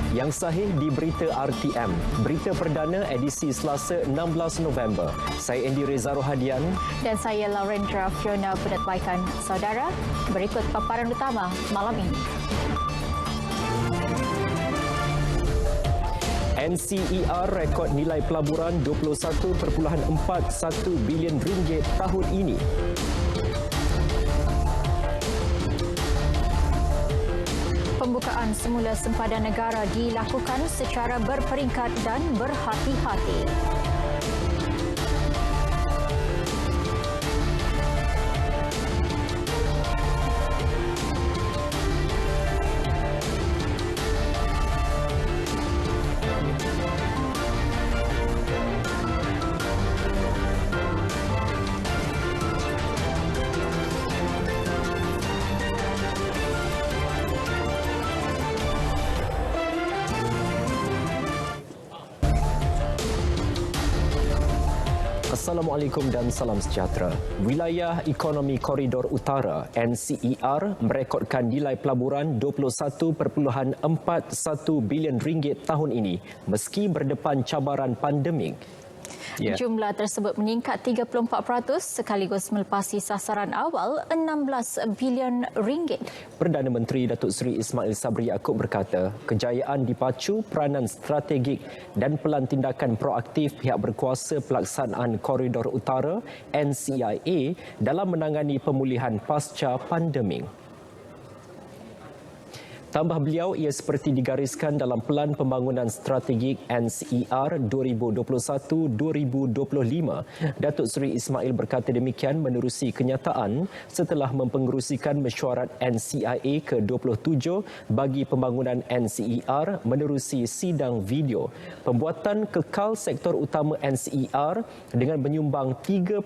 Yang sahih di Berita RTM. Berita perdana edisi Selasa 16 November. Saya Andy Reza Rohadian. Dan saya Laurendra Fiona Penetbaikan. Saudara, berikut paparan utama malam ini. NCER rekod nilai pelaburan 21.41 bilion ringgit tahun ini. Pembukaan semula sempadan negara dilakukan secara berperingkat dan berhati-hati. Assalamualaikum dan salam sejahtera. Wilayah Ekonomi Koridor Utara NCER merekodkan nilai pelaburan 21.41 bilion ringgit tahun ini meski berdepan cabaran pandemik. Jumlah tersebut meningkat 34% sekaligus melepasi sasaran awal 16 bilion ringgit. Perdana Menteri Datuk Seri Ismail Sabri Yaakob berkata, kejayaan dipacu peranan strategik dan pelan tindakan proaktif pihak berkuasa pelaksanaan Koridor Utara NCIA dalam menangani pemulihan pasca pandemik. Tambah beliau, ia seperti digariskan dalam Pelan Pembangunan Strategik NCER 2021-2025. Datuk Seri Ismail berkata demikian menerusi kenyataan setelah mempengerusikan mesyuarat NCIA ke-27 bagi pembangunan NCER menerusi sidang video. Pembuatan kekal sektor utama NCER dengan menyumbang 32%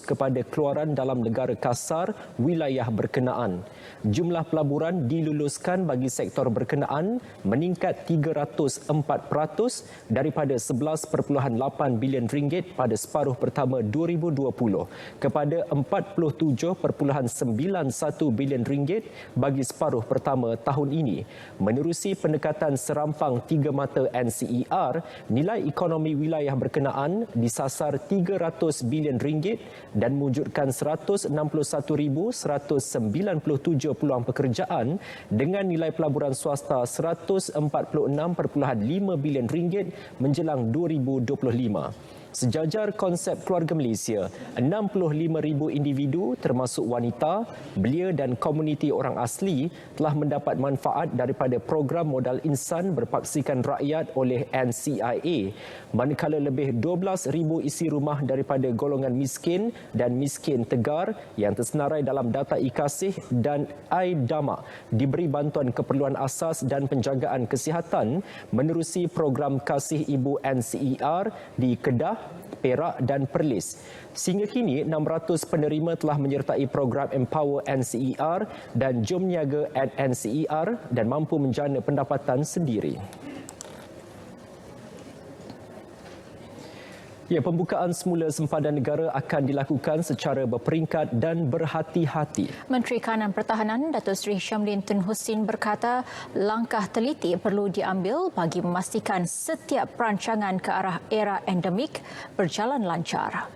kepada keluaran dalam negara kasar wilayah berkenaan. Jumlah pelaburan diluluskan bagi sektor berkenaan meningkat 304% daripada 11.8 bilion ringgit pada separuh pertama 2020 kepada 47.91 bilion ringgit bagi separuh pertama tahun ini. Menerusi pendekatan serampang tiga mata NCER, nilai ekonomi wilayah berkenaan disasar 300 bilion ringgit dan mewujudkan 161,197 peluang pekerjaan dengan nilai pelaburan swasta 146.5 bilion ringgit menjelang 2025. Sejajar konsep keluarga Malaysia, 65,000 individu termasuk wanita, belia dan komuniti orang asli telah mendapat manfaat daripada program modal insan berpaksikan rakyat oleh NCIA, manakala lebih 12,000 isi rumah daripada golongan miskin dan miskin tegar yang tersenarai dalam data iKasih dan iDama diberi bantuan keperluan asas dan penjagaan kesihatan menerusi program Kasih Ibu NCER di Kedah, Perak dan Perlis. Sehingga kini, 600 penerima telah menyertai program Empower NCER dan Jom Niaga at NCER dan mampu menjana pendapatan sendiri. Pembukaan semula sempadan negara akan dilakukan secara berperingkat dan berhati-hati. Menteri Kanan Pertahanan Datuk Seri Syamlin Tun Hussein berkata langkah teliti perlu diambil bagi memastikan setiap perancangan ke arah era endemik berjalan lancar.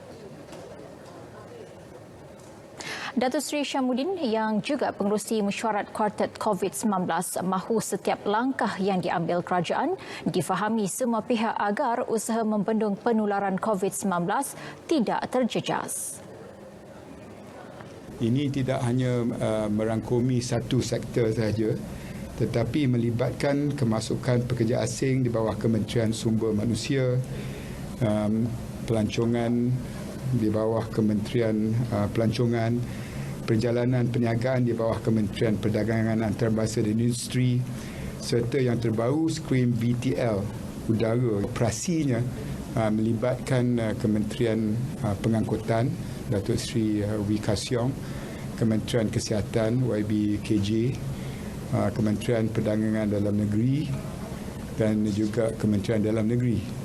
Datuk Seri Syamuddin yang juga pengerusi mesyuarat kuartet COVID-19 mahu setiap langkah yang diambil kerajaan difahami semua pihak agar usaha membendung penularan COVID-19 tidak terjejas. Ini tidak hanya merangkumi satu sektor sahaja, tetapi melibatkan kemasukan pekerja asing di bawah Kementerian Sumber Manusia, pelancongan di bawah Kementerian Pelancongan, perjalanan perniagaan di bawah Kementerian Perdagangan Antarabangsa dan Industri, serta yang terbaru skrim VTL udara. Operasinya melibatkan Kementerian Pengangkutan Datuk Seri Wee Ka Siong, Kementerian Kesihatan YB-KJ, Kementerian Perdagangan Dalam Negeri dan juga Kementerian Dalam Negeri.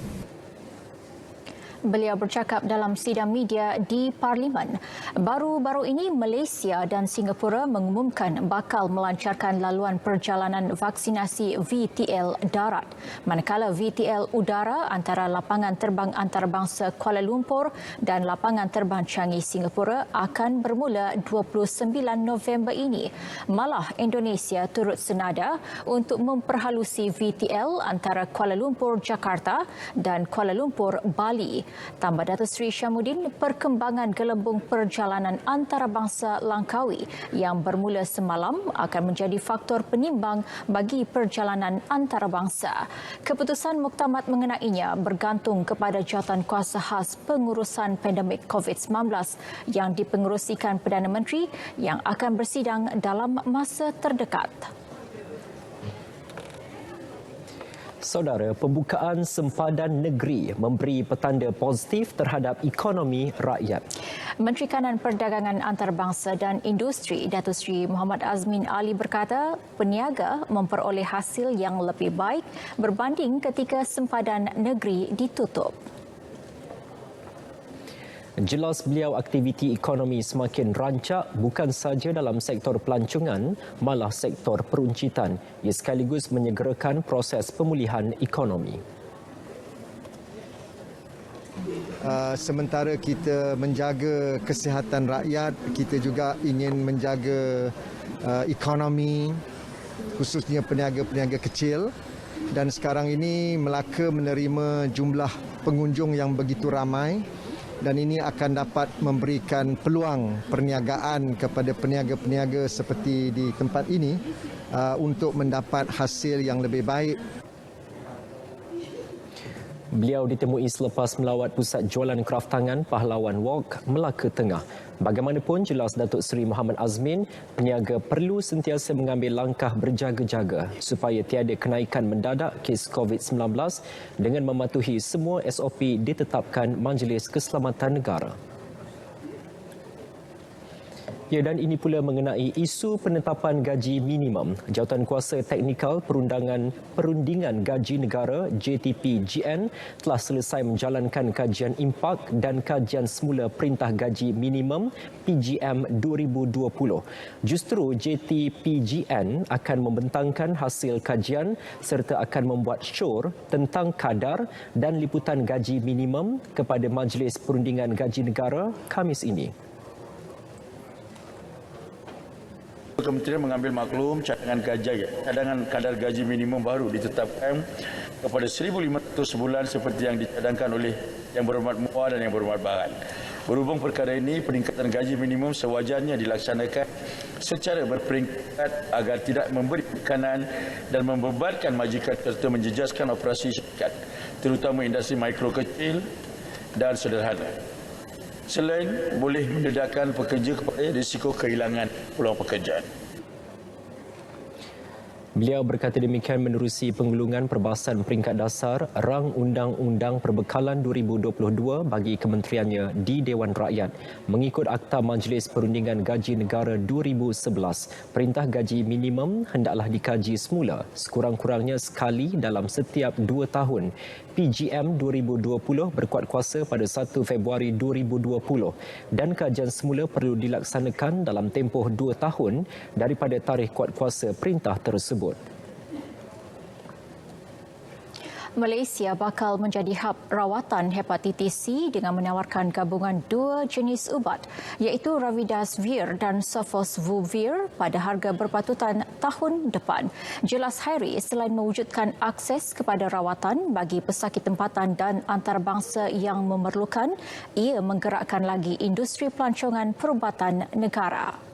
Beliau bercakap dalam sidang media di Parlimen. Baru-baru ini Malaysia dan Singapura mengumumkan bakal melancarkan laluan perjalanan vaksinasi VTL darat, manakala VTL udara antara lapangan terbang antarabangsa Kuala Lumpur dan lapangan terbang Changi Singapura akan bermula 29 November ini. Malah Indonesia turut senada untuk memperhalusi VTL antara Kuala Lumpur Jakarta dan Kuala Lumpur Bali. Tambah Datuk Seri Syamuddin, perkembangan gelembung perjalanan antarabangsa Langkawi yang bermula semalam akan menjadi faktor penimbang bagi perjalanan antarabangsa. Keputusan muktamad mengenainya bergantung kepada jawatankuasa khas pengurusan pandemik COVID-19 yang dipengerusikan Perdana Menteri yang akan bersidang dalam masa terdekat. Saudara, pembukaan sempadan negeri memberi petanda positif terhadap ekonomi rakyat. Menteri Kanan Perdagangan Antarabangsa dan Industri Datuk Seri Muhammad Azmin Ali berkata peniaga memperoleh hasil yang lebih baik berbanding ketika sempadan negeri ditutup. Jelas beliau aktiviti ekonomi semakin rancak bukan sahaja dalam sektor pelancongan, malah sektor peruncitan. Ia sekaligus menyegerakan proses pemulihan ekonomi. Sementara kita menjaga kesihatan rakyat, kita juga ingin menjaga ekonomi, khususnya peniaga-peniaga kecil. Dan sekarang ini Melaka menerima jumlah pengunjung yang begitu ramai. Dan ini akan dapat memberikan peluang perniagaan kepada peniaga-peniaga seperti di tempat ini untuk mendapat hasil yang lebih baik. Beliau ditemui selepas melawat pusat jualan kraftangan Pahlawan Walk, Melaka Tengah. Bagaimanapun, jelas Datuk Seri Muhammad Azmin, peniaga perlu sentiasa mengambil langkah berjaga-jaga supaya tiada kenaikan mendadak kes COVID-19 dengan mematuhi semua SOP ditetapkan Majlis Keselamatan Negara. Ya, dan ini pula mengenai isu penetapan gaji minimum. Jawatankuasa Teknikal Perundingan Gaji Negara JTP-GN telah selesai menjalankan kajian impak dan kajian semula Perintah Gaji Minimum PGM 2020. Justru JTP-GN akan membentangkan hasil kajian serta akan membuat syur tentang kadar dan liputan gaji minimum kepada Majlis Perundingan Gaji Negara Khamis ini. Kementerian mengambil maklum cadangan kadar gaji minimum baru ditetapkan kepada 1,500 sebulan seperti yang dicadangkan oleh Yang Berhormat Muar dan Yang Berhormat Bahan. Berhubung perkara ini, peningkatan gaji minimum sewajarnya dilaksanakan secara berperingkat agar tidak memberi tekanan dan membebankan majikan serta menjejaskan operasi syarikat, terutama industri mikro kecil dan sederhana. Selain boleh mendedahkan pekerja kepada risiko kehilangan peluang pekerjaan. Beliau berkata demikian menerusi penggulungan perbahasan peringkat dasar Rang Undang-Undang Perbekalan 2022 bagi kementeriannya di Dewan Rakyat. Mengikut Akta Majlis Perundingan Gaji Negara 2011, Perintah Gaji Minimum hendaklah dikaji semula sekurang-kurangnya sekali dalam setiap 2 tahun. PGM 2020 berkuat kuasa pada 1 Februari 2020 dan kajian semula perlu dilaksanakan dalam tempoh 2 tahun daripada tarikh kuat kuasa perintah tersebut. Malaysia bakal menjadi hub rawatan hepatitis C dengan menawarkan gabungan 2 jenis ubat iaitu Ravidasvir dan Sofosbuvir pada harga berpatutan tahun depan. Jelas Hairi, selain mewujudkan akses kepada rawatan bagi pesakit tempatan dan antarabangsa yang memerlukan, ia menggerakkan lagi industri pelancongan perubatan negara.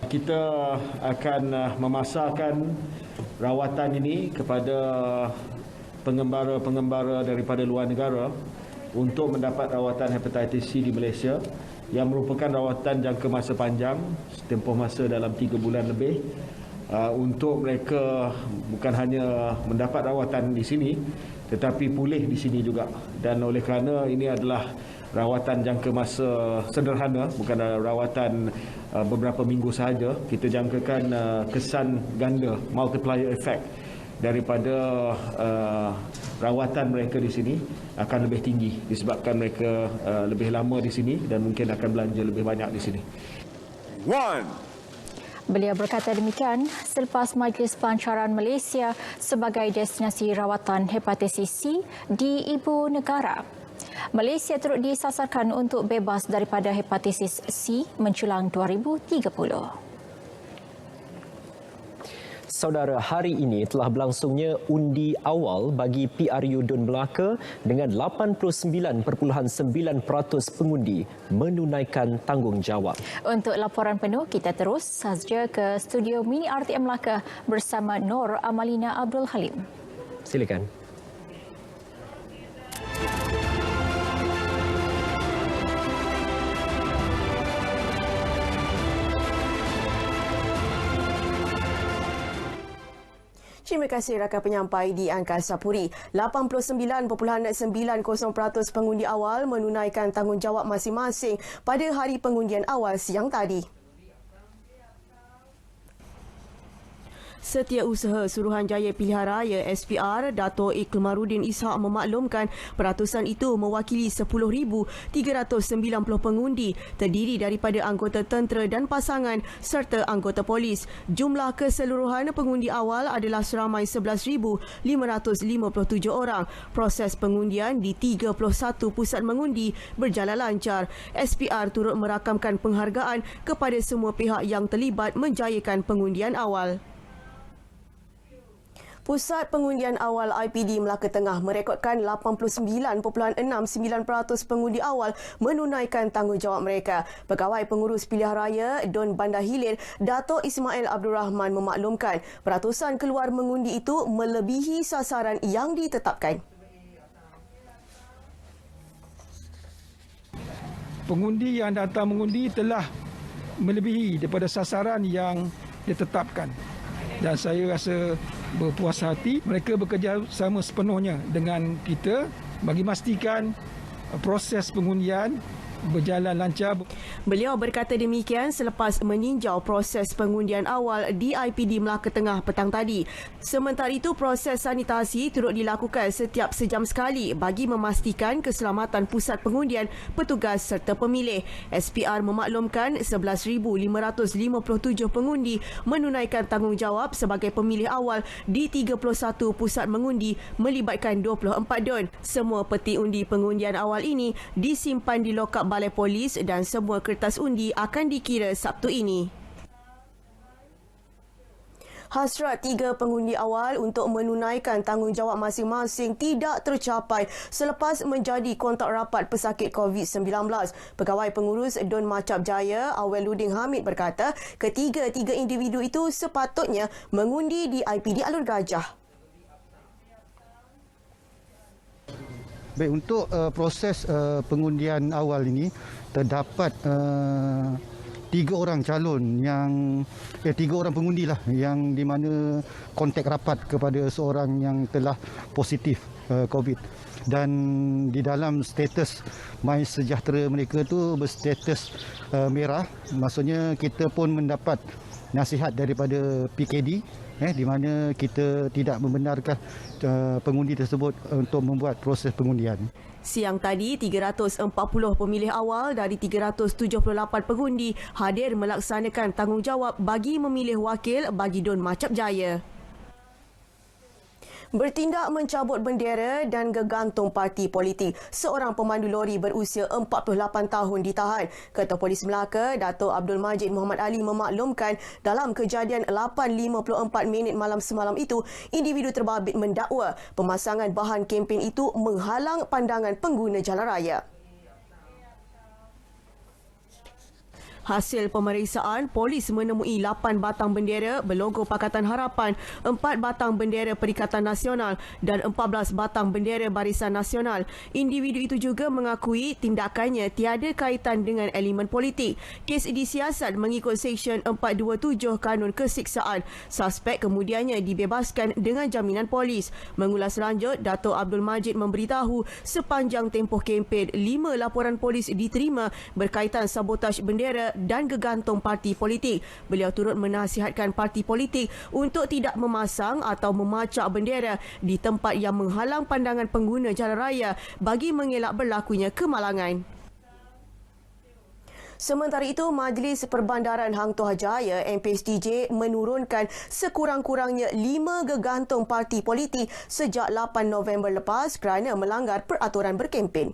Kita akan memasarkan rawatan ini kepada pengembara-pengembara daripada luar negara untuk mendapat rawatan hepatitis C di Malaysia yang merupakan rawatan jangka masa panjang, tempoh masa dalam 3 bulan lebih, untuk mereka bukan hanya mendapat rawatan di sini tetapi pulih di sini juga. Dan oleh kerana ini adalah rawatan jangka masa sederhana, bukan rawatan beberapa minggu sahaja, kita jangkakan kesan ganda, multiplier effect daripada rawatan mereka di sini akan lebih tinggi disebabkan mereka lebih lama di sini dan mungkin akan belanja lebih banyak di sini. Beliau berkata demikian selepas Majlis Pelancaran Malaysia sebagai destinasi rawatan hepatitis C di ibu negara. Malaysia turut disasarkan untuk bebas daripada hepatitis C menjelang 2030. Saudara, hari ini telah berlangsungnya undi awal bagi PRU Dun Melaka dengan 89.9% pengundi menunaikan tanggungjawab. Untuk laporan penuh, kita terus saja ke studio Mini RTM Melaka bersama Nur Amalina Abdul Halim. Silakan. Terima kasih rakan penyampai di Angkasa Puri. 89.90% pengundi awal menunaikan tanggungjawab masing-masing pada hari pengundian awal siang tadi. Setiausaha Suruhanjaya Pilihan Raya SPR Dato' Ikmaruddin Ishak memaklumkan peratusan itu mewakili 10,390 pengundi terdiri daripada anggota tentera dan pasangan serta anggota polis. Jumlah keseluruhan pengundi awal adalah seramai 11,557 orang. Proses pengundian di 31 pusat mengundi berjalan lancar. SPR turut merakamkan penghargaan kepada semua pihak yang terlibat menjayakan pengundian awal. Pusat Pengundian Awal IPD Melaka Tengah merekodkan 89.69% pengundi awal menunaikan tanggungjawab mereka. Pegawai Pengurus Pilihan Raya Dun Bandar Hilir, Dato' Ismail Abdul Rahman memaklumkan peratusan keluar mengundi itu melebihi sasaran yang ditetapkan. Pengundi yang datang mengundi telah melebihi daripada sasaran yang ditetapkan. Dan saya rasa berpuas hati mereka bekerja sama sepenuhnya dengan kita bagi memastikan proses pengundian berjalan lancar. Beliau berkata demikian selepas meninjau proses pengundian awal di IPD Melaka Tengah petang tadi. Sementara itu, proses sanitasi turut dilakukan setiap sejam sekali bagi memastikan keselamatan pusat pengundian, petugas serta pemilih. SPR memaklumkan 11,557 pengundi menunaikan tanggungjawab sebagai pemilih awal di 31 pusat mengundi melibatkan 24 dun. Semua peti undi pengundian awal ini disimpan di lokap Balai Polis dan semua kertas undi akan dikira Sabtu ini. Hasrat 3 pengundi awal untuk menunaikan tanggungjawab masing-masing tidak tercapai selepas menjadi kontak rapat pesakit COVID-19. Pegawai Pengurus Dun Macap Jaya, Aweluddin Hamid berkata, ketiga-tiga individu itu sepatutnya mengundi di IPD Alur Gajah. Baik, untuk proses pengundian awal ini terdapat 3 orang calon yang 3 orang pengundi lah yang di mana kontak rapat kepada seorang yang telah positif COVID, dan di dalam status MySejahtera mereka tu berstatus merah. Maksudnya kita pun mendapat nasihat daripada PKD di mana kita tidak membenarkan pengundi tersebut untuk membuat proses pengundian. Siang tadi, 340 pemilih awal dari 378 pengundi hadir melaksanakan tanggungjawab bagi memilih wakil bagi Dun Macap Jaya. Bertindak mencabut bendera dan gegantung parti politik, seorang pemandu lori berusia 48 tahun ditahan. Ketua Polis Melaka, Dato' Abdul Majid Muhammad Ali memaklumkan dalam kejadian 8.54 minit malam semalam itu, individu terbabit mendakwa pemasangan bahan kempen itu menghalang pandangan pengguna jalan raya. Hasil pemeriksaan, polis menemui 8 batang bendera berlogo Pakatan Harapan, 4 batang bendera Perikatan Nasional dan 14 batang bendera Barisan Nasional. Individu itu juga mengakui tindakannya tiada kaitan dengan elemen politik. Kes disiasat mengikut Seksyen 427 Kanun Kesiksaan. Suspek kemudiannya dibebaskan dengan jaminan polis. Mengulas lanjut, Dato' Abdul Majid memberitahu sepanjang tempoh kempen 5 laporan polis diterima berkaitan sabotaj bendera dan gegantung parti politik. Beliau turut menasihatkan parti politik untuk tidak memasang atau memacak bendera di tempat yang menghalang pandangan pengguna jalan raya bagi mengelak berlakunya kemalangan. Sementara itu, Majlis Perbandaran Hang Tuah Jaya MPSDJ menurunkan sekurang-kurangnya 5 gegantung parti politik sejak 8 November lepas kerana melanggar peraturan berkempen.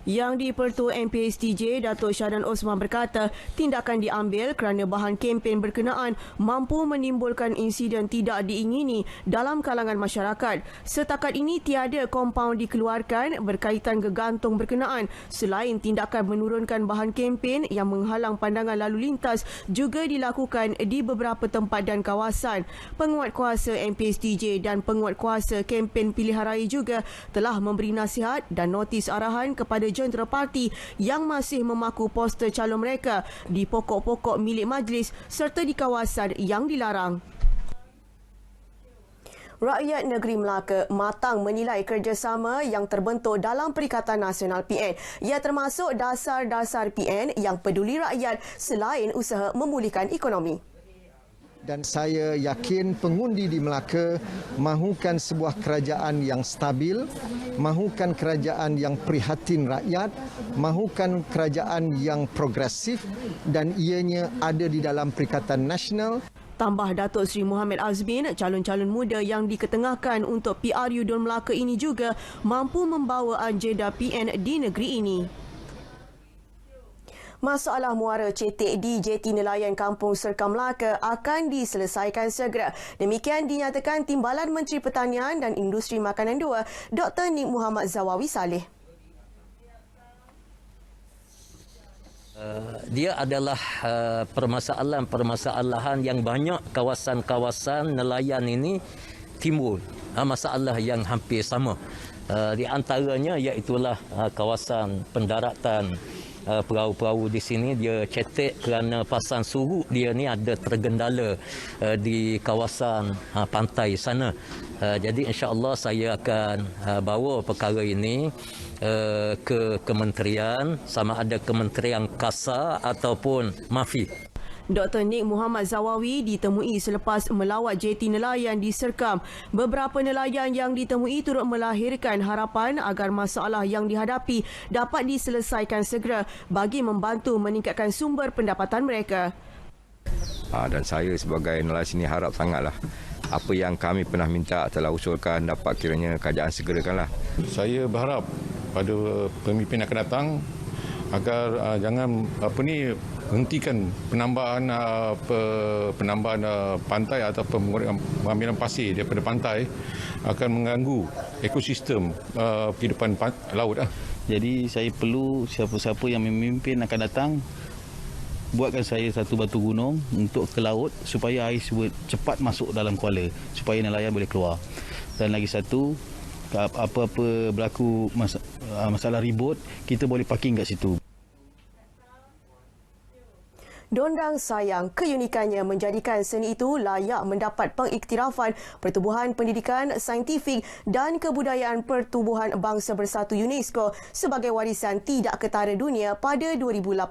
Yang di-Pertua MPSDJ, Datuk Syahdan Osman berkata tindakan diambil kerana bahan kempen berkenaan mampu menimbulkan insiden tidak diingini dalam kalangan masyarakat. Setakat ini tiada kompaun dikeluarkan berkaitan gegantung berkenaan selain tindakan menurunkan bahan kempen yang menghalang pandangan lalu lintas juga dilakukan di beberapa tempat dan kawasan. Penguatkuasa MPSDJ dan penguatkuasa kempen pilihan raya juga telah memberi nasihat dan notis arahan kepada jentera parti yang masih memaku poster calon mereka di pokok-pokok milik majlis serta di kawasan yang dilarang. Rakyat negeri Melaka matang menilai kerjasama yang terbentuk dalam Perikatan Nasional PN. Ia termasuk dasar-dasar PN yang peduli rakyat selain usaha memulihkan ekonomi. Dan saya yakin pengundi di Melaka mahukan sebuah kerajaan yang stabil, mahukan kerajaan yang prihatin rakyat, mahukan kerajaan yang progresif dan ianya ada di dalam Perikatan Nasional. Tambah Datuk Seri Muhammad Azmin, calon-calon muda yang diketengahkan untuk PRU Dun Melaka ini juga mampu membawa agenda PN di negeri ini. Masalah muara cetek di Jeti Nelayan Kampung Serkam Melaka akan diselesaikan segera. Demikian dinyatakan Timbalan Menteri Pertanian dan Industri Makanan 2, Dr. Nik Muhammad Zawawi Saleh. Dia adalah permasalahan yang banyak kawasan-kawasan nelayan ini timbul. Masalah yang hampir sama. Di antaranya iaitulah kawasan pendaratan perahu-perahu di sini dia cetek kerana pasang surut dia ni ada tergendala di kawasan pantai sana. Jadi insya-Allah saya akan bawa perkara ini ke kementerian, sama ada Kementerian Kasar ataupun MAFI. Dr. Nik Muhammad Zawawi ditemui selepas melawat jeti nelayan di Serkam. Beberapa nelayan yang ditemui turut melahirkan harapan agar masalah yang dihadapi dapat diselesaikan segera bagi membantu meningkatkan sumber pendapatan mereka. Dan saya sebagai nelayan sini harap sangatlah apa yang kami pernah minta telah usulkan dapat kiranya kerajaan segerakanlah. Saya berharap pada pemimpin akan datang agar jangan hentikan penambahan pantai atau pengambilan pasir daripada pantai akan mengganggu ekosistem kehidupan laut. Jadi saya perlu siapa-siapa yang memimpin akan datang buatkan saya satu batu gunung untuk ke laut supaya air cepat masuk dalam kuala supaya nelayan boleh keluar. Dan lagi satu, apa-apa berlaku masalah ribut, kita boleh parking kat situ. Dondang sayang, keunikannya menjadikan seni itu layak mendapat pengiktirafan Pertubuhan Pendidikan Saintifik dan Kebudayaan Pertubuhan Bangsa Bersatu UNESCO sebagai warisan tidak ketara dunia pada 2018.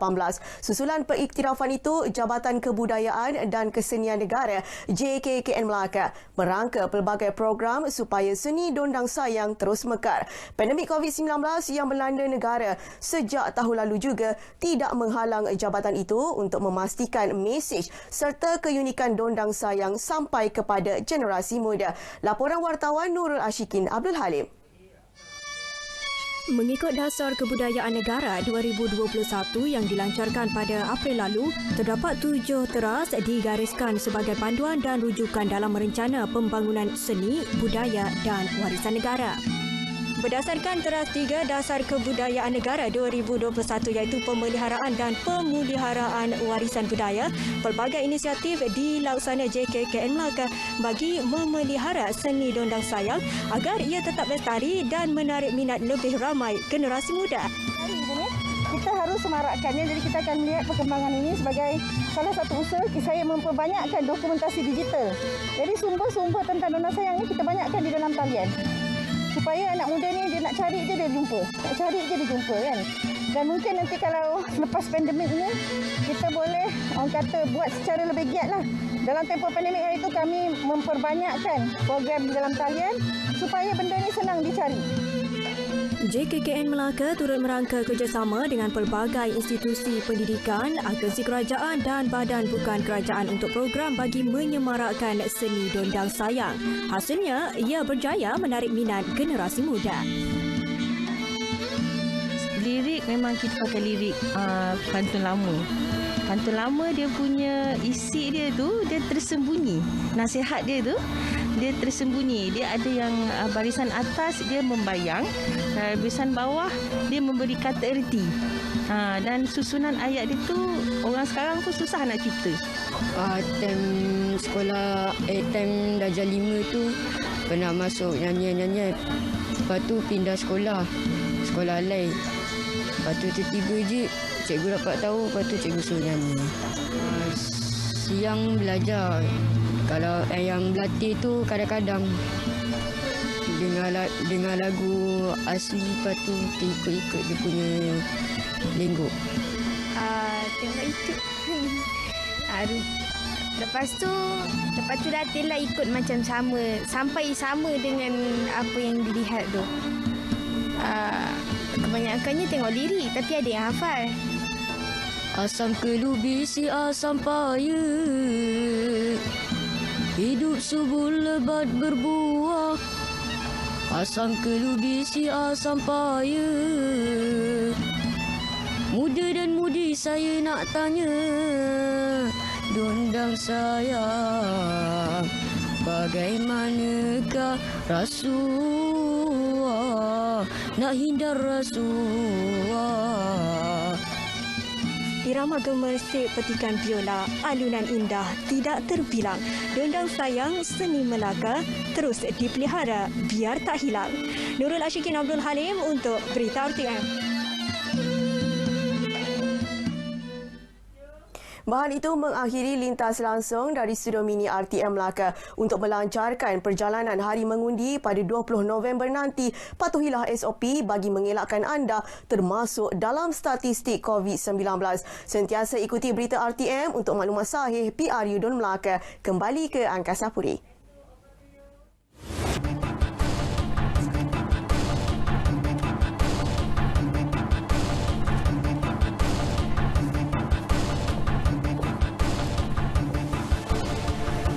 Susulan pengiktirafan itu, Jabatan Kebudayaan dan Kesenian Negara JKKN Melaka merangka pelbagai program supaya seni dondang sayang terus mekar. Pandemik COVID-19 yang melanda negara sejak tahun lalu juga tidak menghalang jabatan itu untuk memastikan mesej serta keunikan dondang sayang sampai kepada generasi muda. Laporan wartawan Nurul Ashikin Abdul Halim. Mengikut Dasar Kebudayaan Negara 2021 yang dilancarkan pada April lalu, terdapat 7 teras digariskan sebagai panduan dan rujukan dalam rencana pembangunan seni, budaya dan warisan negara. Berdasarkan teras 3 Dasar Kebudayaan Negara 2021 iaitu pemeliharaan dan pemuliharaan warisan budaya, pelbagai inisiatif dilaksana JKKN Melaka bagi memelihara seni dondang sayang agar ia tetap lestari dan menarik minat lebih ramai generasi muda. Kita harus semarakkannya, jadi kita akan melihat perkembangan ini sebagai salah satu usaha saya memperbanyakkan dokumentasi digital. Jadi sumber-sumber tentang dondang sayang ini kita banyakkan di dalam talian. Supaya anak muda ni dia nak cari je dia jumpa. Nak cari je dia jumpa kan. Dan mungkin nanti kalau lepas pandemik ini, kita boleh orang kata buat secara lebih giat lah. Dalam tempoh pandemik hari itu kami memperbanyakkan program di dalam talian supaya benda ini senang dicari. JKKN Melaka turut merangka kerjasama dengan pelbagai institusi pendidikan, agensi kerajaan dan badan bukan kerajaan untuk program bagi menyemarakkan seni dondang sayang. Hasilnya, ia berjaya menarik minat generasi muda. Lirik memang kita pakai lirik pantun lama. Pantun lama dia punya isi dia tu, dia tersembunyi. Nasihat dia tu, dia tersembunyi. Dia ada yang barisan atas dia membayang, barisan bawah dia memberi kata erti. Dan susunan ayat dia tu orang sekarang tu susah nak cipta. Time sekolah, time darjah 5 tu pernah masuk nyanyian-nyanyian. Lepas tu pindah sekolah lain. Lepas tu tiba-tiba je cikgu dapat tahu, lepas tu cikgu suruh nyanyi. Siang belajar. Kalau yang berlatih tu kadang-kadang dengar lagu asli, lepas tu ikut-ikut dia punya lenggok. Tengok YouTube. Lepas tu latihlah ikut macam sampai sama dengan apa yang dilihat tu. Kebanyakannya tengok lirik, tapi ada yang hafal. Asam kelubi si asam payah, hidup subur lebat berbuah. Asam kelubi si asam payah, muda dan mudi saya nak tanya, dondang sayang, bagaimanakah rasuah, nak hindar rasuah. Irama gemersik petikan biola, alunan indah tidak terbilang. Dondang sayang seni Melaka terus dipelihara biar tak hilang. Nurul Ashikin Abdul Halim untuk Berita RTM. Bahan itu mengakhiri lintas langsung dari studio mini RTM Melaka. Untuk melancarkan perjalanan hari mengundi pada 20 November nanti, patuhilah SOP bagi mengelakkan anda termasuk dalam statistik COVID-19. Sentiasa ikuti berita RTM untuk maklumat sahih PRU Don Melaka. Kembali ke Angkasa Puri.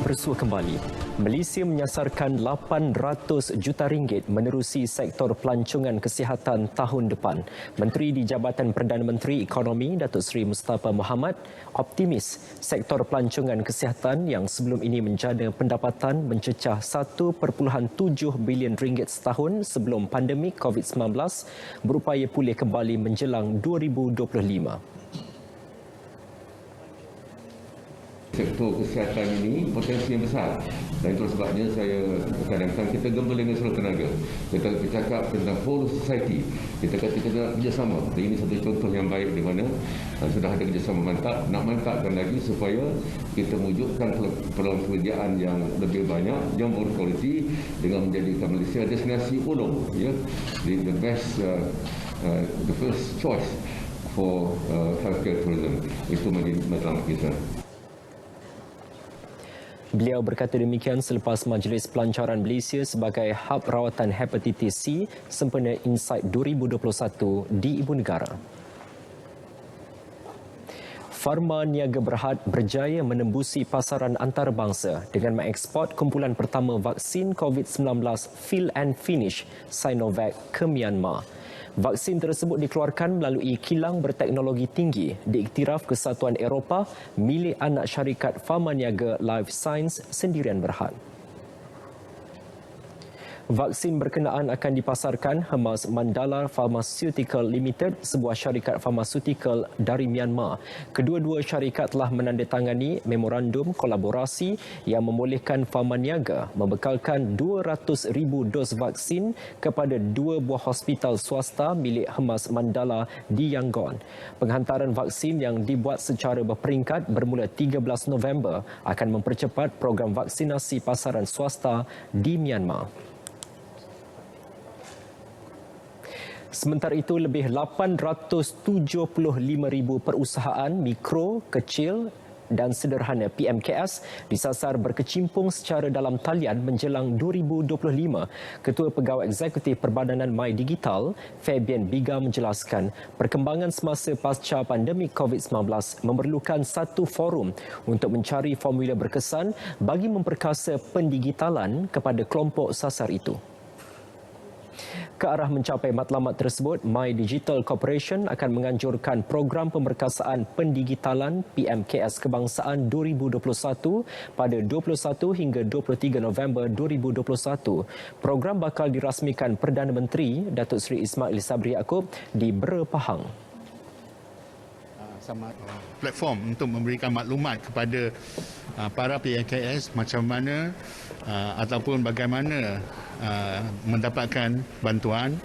Bersua kembali. Malaysia menyasarkan 800 juta ringgit menerusi sektor pelancongan kesihatan tahun depan. Menteri di Jabatan Perdana Menteri Ekonomi Datuk Seri Mustafa Mohamad optimis sektor pelancongan kesihatan yang sebelum ini menjana pendapatan mencecah 1.7 bilion ringgit setahun sebelum pandemik COVID-19 berupaya pulih kembali menjelang 2025. Sektor kesihatan ini potensi yang besar dan itu sebabnya saya kadang-kadang kita gembira dengan seluruh tenaga. Kita bercakap tentang whole society. Kita kata kita nak kerjasama. Dan ini satu contoh yang baik di mana sudah ada kerjasama mantap. Nak mantapkan lagi supaya kita wujudkan peluang pekerjaan yang lebih banyak, yang berkualiti dengan menjadikan Malaysia destinasi ulung, ya, the best, the first choice for healthcare tourism. Itu menjadi matlamat kita. Beliau berkata demikian selepas Majlis Pelancaran Malaysia sebagai hub rawatan hepatitis C sempena Insight 2021 di Ibu Negara. Pharma Niaga Berhad berjaya menembusi pasaran antarabangsa dengan mengeksport kumpulan pertama vaksin COVID-19 fill and finish Sinovac ke Myanmar. Vaksin tersebut dikeluarkan melalui kilang berteknologi tinggi diiktiraf Kesatuan Eropah milik anak syarikat Pharmaniaga Life Science Sendirian Berhad. Vaksin berkenaan akan dipasarkan Hemas Mandala Pharmaceutical Limited, sebuah syarikat farmasutikal dari Myanmar. Kedua-dua syarikat telah menandatangani memorandum kolaborasi yang membolehkan Pharmaniaga membekalkan 200,000 dos vaksin kepada 2 buah hospital swasta milik Hemas Mandala di Yangon. Penghantaran vaksin yang dibuat secara berperingkat bermula 13 November akan mempercepat program vaksinasi pasaran swasta di Myanmar. Sementara itu, lebih 875,000 perusahaan mikro, kecil dan sederhana PMKS disasar berkecimpung secara dalam talian menjelang 2025. Ketua Pegawai Eksekutif Perbadanan My Digital, Fabian Biga menjelaskan, perkembangan semasa pasca pandemik COVID-19 memerlukan satu forum untuk mencari formula berkesan bagi memperkasa pendigitalan kepada kelompok sasar itu. Ke arah mencapai matlamat tersebut, My Digital Corporation akan menganjurkan program pemerkasaan pendigitalan PMKS Kebangsaan 2021 pada 21 hingga 23 November 2021. Program bakal dirasmikan Perdana Menteri Datuk Seri Ismail Sabri Yaakob di Bera Pahang. Sama platform untuk memberikan maklumat kepada para PMKS macam mana ataupun bagaimana mendapatkan bantuan,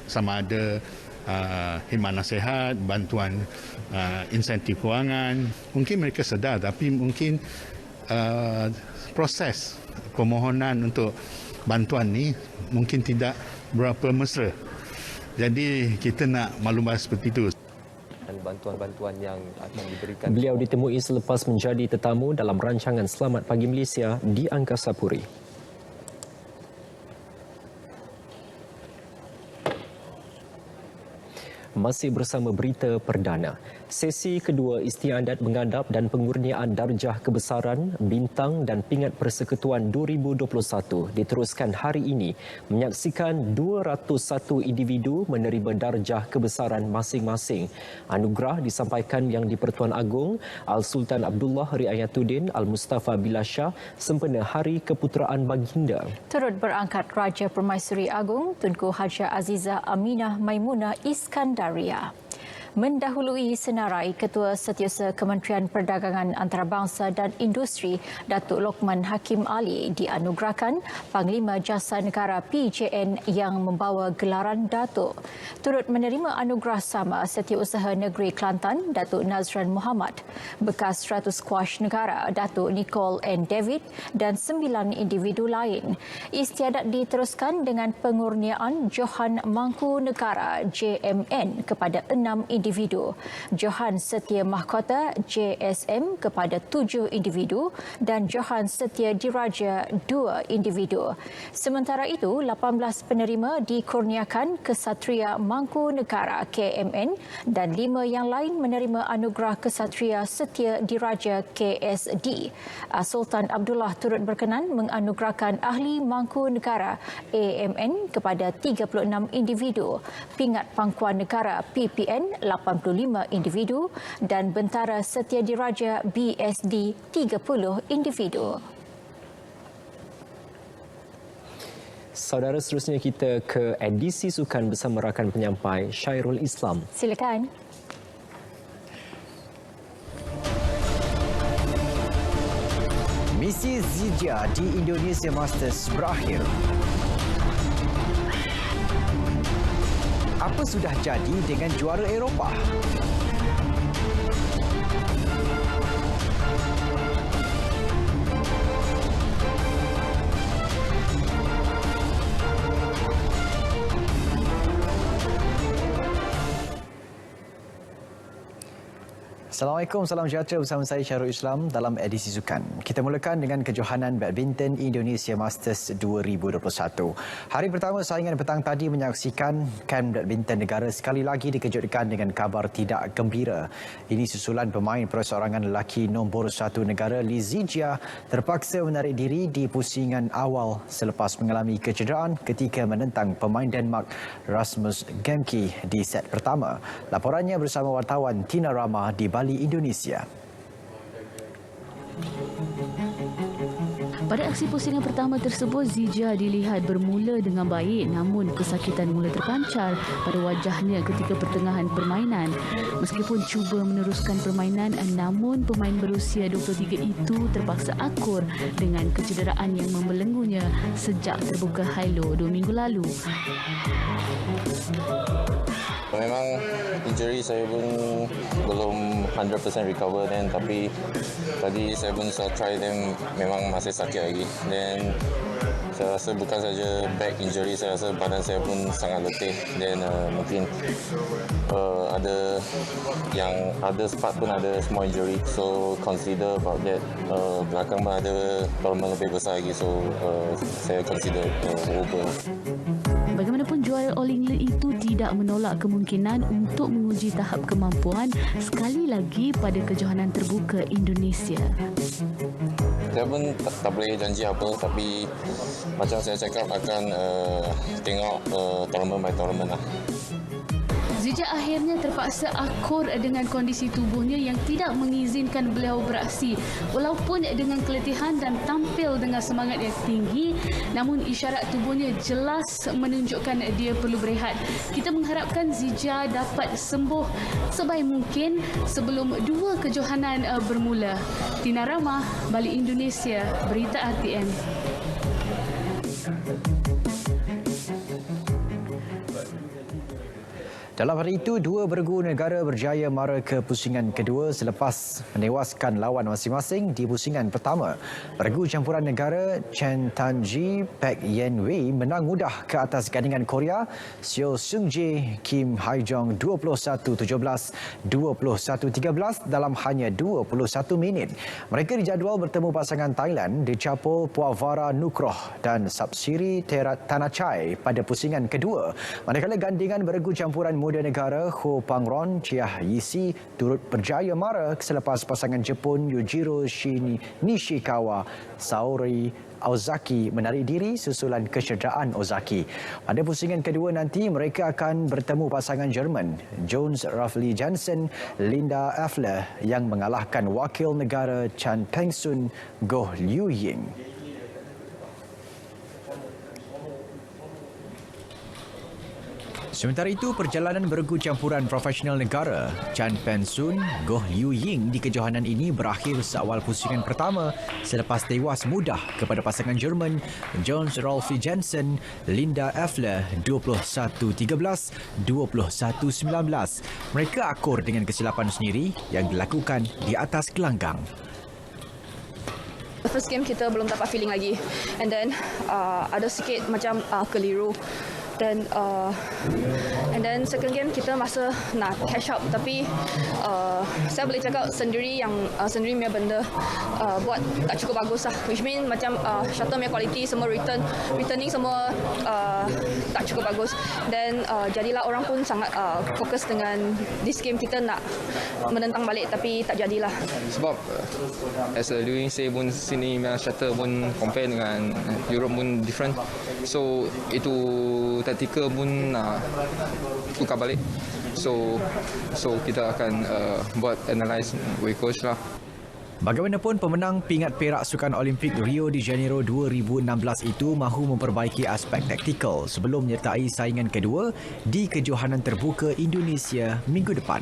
sama ada khidmat nasihat, bantuan insentif kewangan. Mungkin mereka sedar, tapi mungkin proses permohonan untuk bantuan ni mungkin tidak berapa mesra. Jadi kita nak maklumat seperti itu. Dan bantuan-bantuan yang akan diberikan. Beliau ditemui selepas menjadi tetamu dalam rancangan Selamat Pagi Malaysia di Angkasa Puri. Masih bersama berita perdana. Sesi kedua istiadat mengadap dan pengurniaan darjah kebesaran, bintang dan pingat persekutuan 2021 diteruskan hari ini, menyaksikan 201 individu menerima darjah kebesaran masing-masing. Anugerah disampaikan Yang di-Pertuan Agong Al-Sultan Abdullah Riayatuddin Al-Mustafa Bilasha sempena Hari Keputeraan Baginda. Turut berangkat Raja Permaisuri Agong Tunku Haja Azizah Aminah Maimunah Iskandaria. Mendahului senarai, Ketua Setiausaha Kementerian Perdagangan Antarabangsa dan Industri Datuk Lokman Hakim Ali dianugerahkan Panglima Jasa Negara PJN yang membawa gelaran Datuk. Turut menerima anugerah sama Setiausaha Negeri Kelantan Datuk Nazran Muhammad, bekas 100 Squash Negara Datuk Nicole N. David dan 9 individu lain. Istiadat diteruskan dengan pengurniaan Johan Mangku Negara JMN kepada 6 individu, Johan Setia Mahkota JSM kepada 7 individu dan Johan Setia Diraja 2 individu. Sementara itu, 18 penerima dikurniakan Kesatria Mangku Negara KMN dan 5 yang lain menerima anugerah Kesatria Setia Diraja KSD. Sultan Abdullah turut berkenan menganugerahkan Ahli Mangku Negara AMN kepada 36 individu, Pingat Pangkuan Negara PPN 85 individu dan Bentara Setia Diraja BSD 30 individu. Saudara, seterusnya kita ke edisi sukan bersama rakan penyampai Syairul Islam. Silakan. Misi Zijia di Indonesia Masters berakhir. Apa sudah jadi dengan juara Eropah? Assalamualaikum, salam sejahtera bersama saya Syahrul Islam dalam edisi sukan. Kita mulakan dengan kejohanan badminton Indonesia Masters 2021. Hari pertama saingan petang tadi menyaksikan Kem Badminton Negara sekali lagi dikejutkan dengan kabar tidak gembira. Ini susulan pemain perseorangan lelaki nombor 1 negara Lee Zijia terpaksa menarik diri di pusingan awal selepas mengalami kecederaan ketika menentang pemain Denmark Rasmus Gemke di set pertama. Laporannya bersama wartawan Tina Rama di Bali, Indonesia. Pada aksi pusingan pertama tersebut, Zijia dilihat bermula dengan baik, namun kesakitan mula terpancar pada wajahnya ketika pertengahan permainan. Meskipun cuba meneruskan permainan, namun pemain berusia 23 itu terpaksa akur dengan kecederaan yang membelenggunya sejak terbuka Hilo 2 minggu lalu. Memang injury saya pun belum 100% recover dan tapi tadi saya pun try dan memang masih sakit lagi. Dan Saya rasa bukan saja back injury, saya rasa badan saya pun sangat letih. Dan mungkin ada yang other part pun ada small injury. So consider about that. Belakang pun ada tournament lebih besar lagi. So saya consider over. Bagaimanapun, juara All England itu tidak menolak kemungkinan untuk menguji tahap kemampuan sekali lagi pada kejohanan terbuka Indonesia. Saya pun tak boleh janji apa, tapi macam saya cakap akan tengok tournament by tournament lah. Zija akhirnya terpaksa akur dengan kondisi tubuhnya yang tidak mengizinkan beliau beraksi. Walaupun dengan keletihan dan tampil dengan semangat yang tinggi, namun isyarat tubuhnya jelas menunjukkan dia perlu berehat. Kita mengharapkan Zija dapat sembuh sebaik mungkin sebelum dua kejohanan bermula. Tina Ramah, Balik Indonesia, Berita RTM. Dalam hari itu, dua beregu negara berjaya mara ke pusingan kedua selepas menewaskan lawan masing-masing di pusingan pertama. Beregu campuran negara Chen Tanji Pek Yen Wei menang mudah ke atas gandingan Korea Seo Seung Jae Kim Hai Jong 21-17, 21-13 dalam hanya 21 minit. Mereka dijadual bertemu pasangan Thailand Dechapo Puavara Nukroh dan Sapsiri Tanachai pada pusingan kedua. Manakala gandingan beregu campuran muda negara Ho Pangron Chiah Yisi turut berjaya mara selepas pasangan Jepun Yujiro Nishikawa Saori Ozaki menarik diri susulan kecederaan Ozaki. Pada pusingan kedua nanti, mereka akan bertemu pasangan Jerman Jones Rafli Jansen Linda Effler yang mengalahkan wakil negara Chan Peng-sun Goh Liu Ying. Sementara itu, perjalanan beregu campuran profesional negara Chan Peng-sun Goh Liu Ying di kejohanan ini berakhir seawal pusingan pertama selepas tewas mudah kepada pasangan Jerman Jones Ralphie Jansen Linda Effler 21-13, 21-19. Mereka akur dengan kesilapan sendiri yang dilakukan di atas gelanggang. First game kita belum dapat feeling lagi, and then ada sikit macam keliru. And then second game kita masa nak catch up, tapi saya boleh cakap sendiri punya benda buat tak cukup bagus lah, which mean macam shuttle punya quality semua returning semua tak cukup bagus. Dan jadilah orang pun sangat fokus dengan this game, kita nak menentang balik tapi tak jadilah. Sebab as a Liu Ying say pun sini shuttle pun compare dengan Europe pun different, so itu taktikal pun tukar balik. So kita akan buat analyse with coach lah. Bagaimanapun, pemenang pingat perak Sukan Olimpik Rio de Janeiro 2016 itu mahu memperbaiki aspek taktikal sebelum menyertai saingan kedua di kejohanan terbuka Indonesia minggu depan.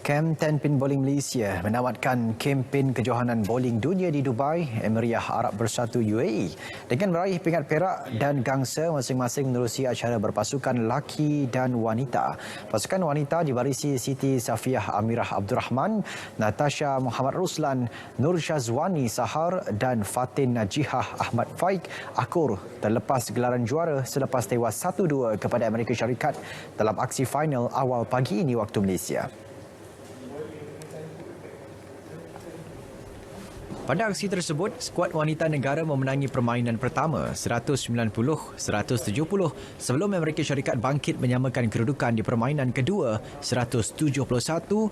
Kem 10 Pin Bowling Malaysia menamatkan kempen kejohanan bowling dunia di Dubai, Emirat Arab Bersatu UAE dengan meraih pingat perak dan gangsa masing-masing menerusi acara berpasukan laki dan wanita. Pasukan wanita dibarisi Siti Safiah Amirah Abdul Rahman, Natasha Muhammad Ruslan, Nur Syazwani Sahar dan Fatin Najihah Ahmad Faik akur terlepas gelaran juara selepas tewas 1-2 kepada Amerika Syarikat dalam aksi final awal pagi ini waktu Malaysia. Pada aksi tersebut, skuad wanita negara memenangi permainan pertama 190-170 sebelum Amerika Syarikat bangkit menyamakan kedudukan di permainan kedua 171-215.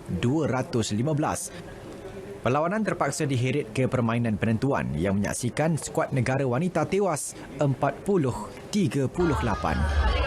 Perlawanan terpaksa diheret ke permainan penentuan yang menyaksikan skuad negara wanita tewas 40-38.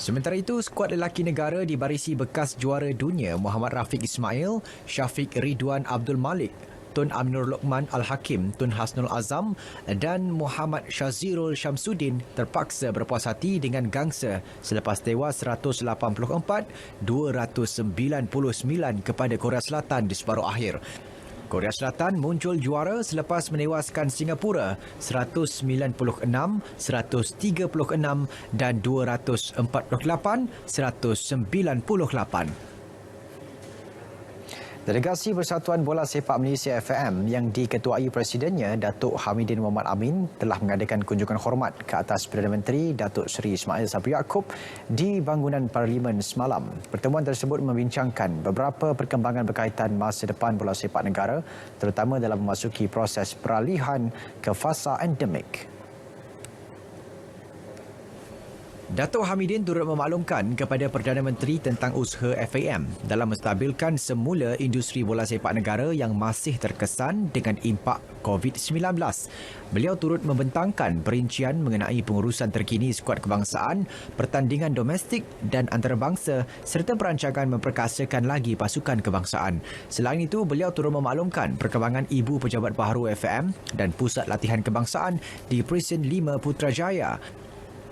Sementara itu, skuad lelaki negara dibarisi bekas juara dunia Muhammad Rafiq Ismail, Syafiq Ridwan Abdul Malik, Tun Aminur Lokman Al-Hakim, Tun Hasnul Azam dan Muhammad Syazirul Syamsuddin terpaksa berpuas hati dengan gangsa selepas tewas 184-299 kepada Korea Selatan di separuh akhir. Korea Selatan muncul juara selepas menewaskan Singapura 196, 136 dan 248-198. Delegasi Persatuan Bola Sepak Malaysia FM yang diketuai Presidennya Datuk Hamidin Mohamad Amin telah mengadakan kunjungan hormat ke atas Perdana Menteri Datuk Seri Ismail Sabri Yaakob di bangunan Parlimen semalam. Pertemuan tersebut membincangkan beberapa perkembangan berkaitan masa depan bola sepak negara, terutama dalam memasuki proses peralihan ke fasa endemik. Datuk Hamidin turut memaklumkan kepada Perdana Menteri tentang usaha FAM dalam menstabilkan semula industri bola sepak negara yang masih terkesan dengan impak COVID-19. Beliau turut membentangkan perincian mengenai pengurusan terkini skuad kebangsaan, pertandingan domestik dan antarabangsa serta perancangan memperkasakan lagi pasukan kebangsaan. Selain itu, beliau turut memaklumkan perkembangan ibu pejabat baharu FAM dan pusat latihan kebangsaan di Presin 5 Putrajaya.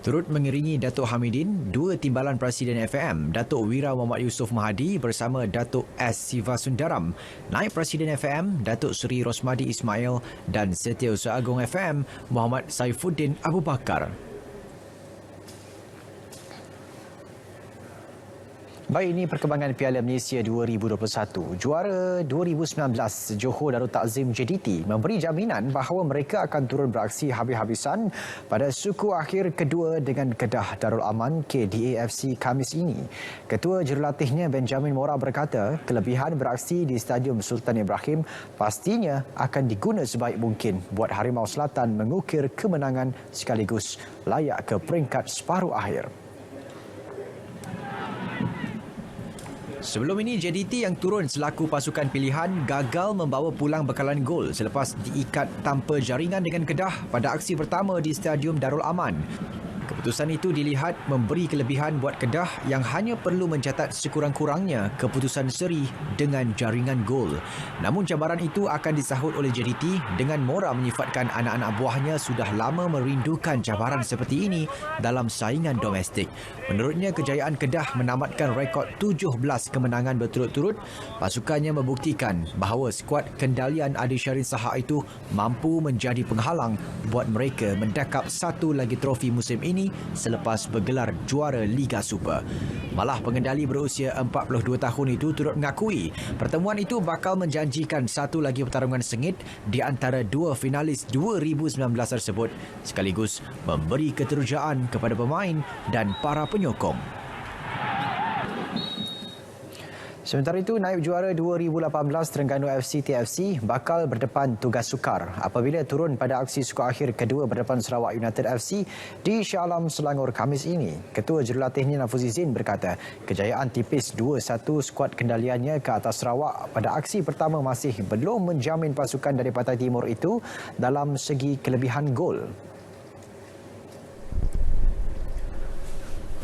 Turut mengiringi Datuk Hamidin, dua timbalan Presiden FAM, Datuk Wira Muhammad Yusof Mahadi bersama Datuk S. Sivasundaram, Naib Presiden FAM, Datuk Seri Rosmadi Ismail dan Setiausaha Agung FAM, Muhammad Saifuddin Abu Bakar. Baik, ini perkembangan Piala Malaysia 2021. Juara 2019 Johor Darul Takzim JDT memberi jaminan bahawa mereka akan turun beraksi habis-habisan pada suku akhir kedua dengan Kedah Darul Aman KDAFC Khamis ini. Ketua Jurulatihnya Benjamin Mora berkata, kelebihan beraksi di Stadium Sultan Ibrahim pastinya akan diguna sebaik mungkin buat Harimau Selatan mengukir kemenangan sekaligus layak ke peringkat separuh akhir. Sebelum ini, JDT yang turun selaku pasukan pilihan gagal membawa pulang bekalan gol selepas diikat tanpa jaringan dengan Kedah pada aksi pertama di Stadium Darul Aman. Keputusan itu dilihat memberi kelebihan buat Kedah yang hanya perlu mencatat sekurang-kurangnya keputusan seri dengan jaringan gol. Namun cabaran itu akan disahut oleh JDT dengan Mora menyifatkan anak-anak buahnya sudah lama merindukan cabaran seperti ini dalam saingan domestik. Menurutnya, kejayaan Kedah menamatkan rekod 17 kemenangan berturut-turut. Pasukannya membuktikan bahawa skuad kendalian Adi Syarin Saha itu mampu menjadi penghalang buat mereka mendakap satu lagi trofi musim ini selepas bergelar juara Liga Super. Malah pengendali berusia 42 tahun itu turut mengakui pertemuan itu bakal menjanjikan satu lagi pertarungan sengit di antara dua finalis 2019 tersebut, sekaligus memberi keterujaan kepada pemain dan para penyokong. Sementara itu, naib juara 2018 Terengganu FC TFC bakal berdepan tugas sukar apabila turun pada aksi suku akhir kedua berdepan Sarawak United FC di Shah Alam, Selangor Khamis ini. Ketua Jurulatihnya Nafuzi Zin berkata, kejayaan tipis 2-1 skuad kendaliannya ke atas Sarawak pada aksi pertama masih belum menjamin pasukan dari Pantai Timur itu dalam segi kelebihan gol.